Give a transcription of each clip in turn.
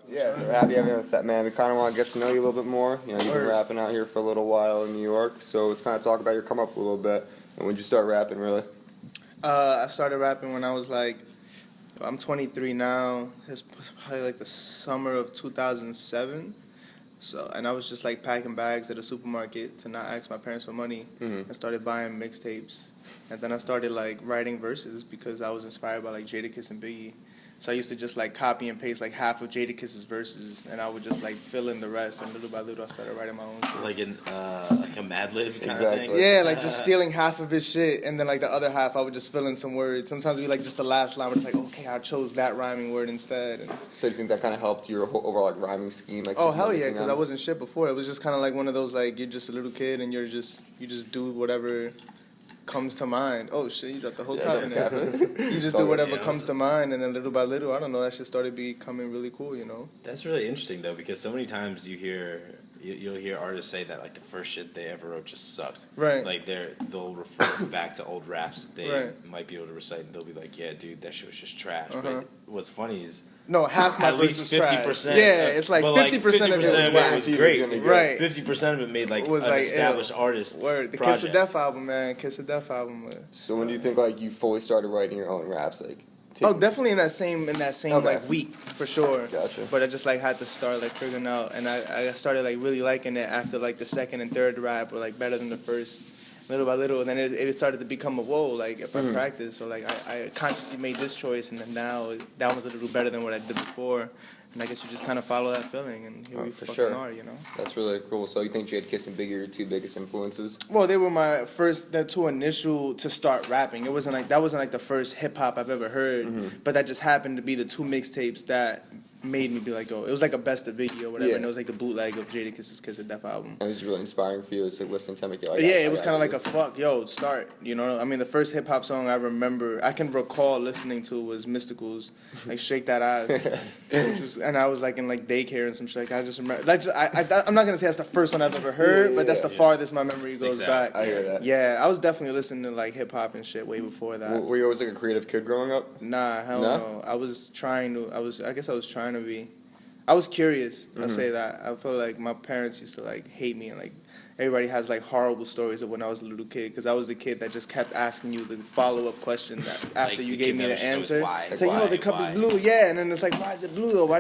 Yeah, so we're happy having you on the set, man. We kind of want to get to know you a little bit more. You know, you've been rapping out here for a little while in New York, so let's kind of talk about your come up a little bit. And when did you start rapping, really? I started rapping when I was like, I'm 23 now. It's probably like the summer of 2007. So, and I was just like packing bags at a supermarket to not ask my parents for money, and started buying mixtapes. And then I started like writing verses because I was inspired by like Jadakiss and Biggie. So I used to just like copy and paste like half of Jadakiss's verses, and I would just like fill in the rest. And little by little, I started writing my own shit. Like a Mad Lib kind of thing. Yeah, like just stealing half of his shit, and then like the other half, I would just fill in some words. Sometimes we like just the last line, but it's like, okay, I chose that rhyming word instead. And so do you think that kind of helped your whole overall like rhyming scheme? Like, oh hell yeah, because I wasn't shit before. It was just kind of like one of those like you're just a little kid and you just do whatever comes to mind. Oh shit, you dropped the whole top in there. You just do whatever comes to mind, and then little by little, I don't know, that shit started becoming really cool, you know. That's really interesting though, because so many times you'll hear artists say that like the first shit they ever wrote just sucked. Right. Like they'll refer back to old raps they might be able to recite, and they'll be like, yeah, dude, that shit was just trash. But what's funny is no, half my at least 50%. Yeah, it's like 50% of it was great. Right. 50% of it made like was an like established artist. Word. The Kiss of Death album, man. Kiss of Death album. So when do you think like you fully started writing your own raps, like? Oh, definitely in that same like week for sure. Gotcha. But I just like had to start like figuring out, and I started like really liking it after like the second and third rap were like better than the first. Little by little, and then it started to become a whoa, like if I practice, or like I consciously made this choice, and then now that was a little better than what I did before, and I guess you just kind of follow that feeling, and here we fucking are, you know. That's really cool. So you think Jadakiss and Biggie are your two biggest influences? Well, they were my first, the two initial to start rapping. That wasn't like the first hip hop I've ever heard, but that just happened to be the two mixtapes that made me be like, oh, it was like a best of video or whatever, and it was like a bootleg of Jadakiss's Kiss of Death album. And it was really inspiring for you. It's like listening to him, like, it was kind of like a fuck, yo, start. You know, I mean, the first hip hop song I can recall listening to was Mystical's, like Shake That Ass, and I was like in like daycare and some shit. Like I just remember, I'm not gonna say that's the first one I've ever heard, but that's the farthest my memory goes back. I hear that. Yeah, I was definitely listening to like hip hop and shit way before that. Were you always like a creative kid growing up? Nah, hell no. I guess I was trying to be. I was curious. I'll say that. I feel like my parents used to like hate me, and like everybody has like horrible stories of when I was a little kid, because I was the kid that just kept asking you the follow-up question that after like you gave me the answer. It's like, the cup is blue, yeah, and then it's like, why is it blue though?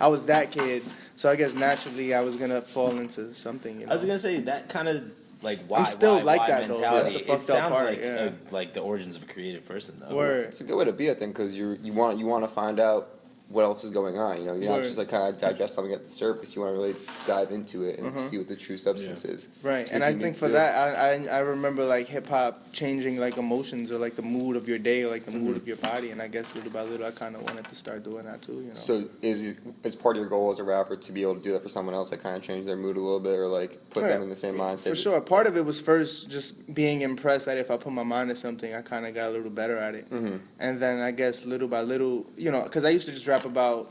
I was that kid, so I guess naturally I was gonna fall into something. You know? I was gonna say that kind of like why. I'm still like why that mentality. Though. That's the fucked up part. Like the origins of a creative person though. Word. It's a good way to be, I think, because you want to find out what else is going on, you know? You're not just like kind of digest something at the surface. You want to really dive into it and see what the true substance is. Right, and I think for that, I remember like hip hop changing like emotions or like the mood of your day or like the mood of your body, and I guess little by little I kind of wanted to start doing that too, you know? So is part of your goal as a rapper to be able to do that for someone else, like kind of change their mood a little bit or like put them in the same mindset? For sure. Part of it was first just being impressed that if I put my mind to something, I kind of got a little better at it. And then I guess little by little, you know, because I used to just rap about,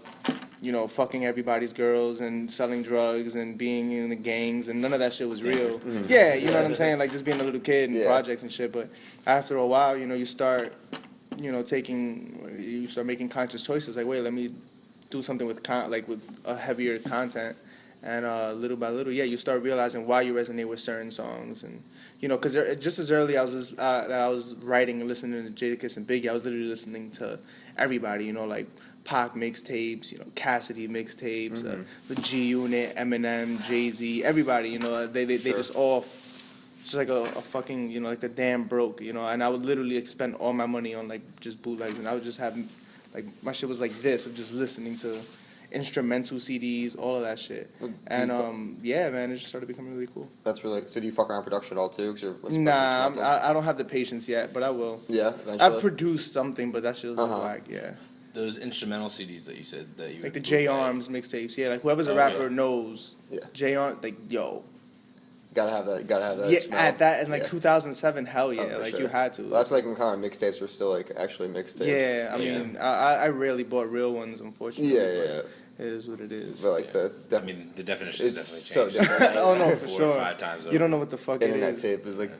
you know, fucking everybody's girls and selling drugs and being in the gangs, and none of that shit was real. Yeah, you know what I'm saying? Like just being a little kid in projects and shit. But after a while, you know, you start making conscious choices. Like, wait, let me do something with a heavier content. And little by little, you start realizing why you resonate with certain songs, and you know, because just as early I was writing and listening to Jadakiss and Biggie, I was literally listening to everybody, you know, like Pac mixtapes, you know, Cassidy mixtapes, the G Unit, Eminem, Jay-Z, everybody, you know, they just all just like a fucking, you know, like the damn broke, you know, and I would literally spend all my money on like just bootlegs, and I would just have like my shit was like this of just listening to instrumental CDs, all of that shit. And man, it just started becoming really cool. That's really. So do you fuck around production at all too? Nah, I don't have the patience yet, but I will. Yeah, eventually. I've produced something, but that shit was like whack. Those instrumental CDs that you said that you like the J Arms mixtapes. Yeah, like whoever's a rapper knows. Yeah. J Arms, like yo. Gotta have that. Yeah, smell. At that in like 2007, hell yeah, like you had to. Well, that's like when kind of mixtapes were still like actually mixtapes. Yeah, I mean, I rarely bought real ones, unfortunately. Yeah. It is what it is. But like I mean, the definition is definitely changed. So different. Oh no, for sure. 4 or 5 times over. You don't know what the fuck Internet it is. tape is like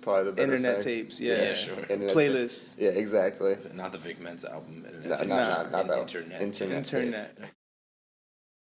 probably the better Internet saying. tapes, yeah sure. Playlists. Yeah, exactly. Not the Vic Mensa album. Not that one. Internet. Internet.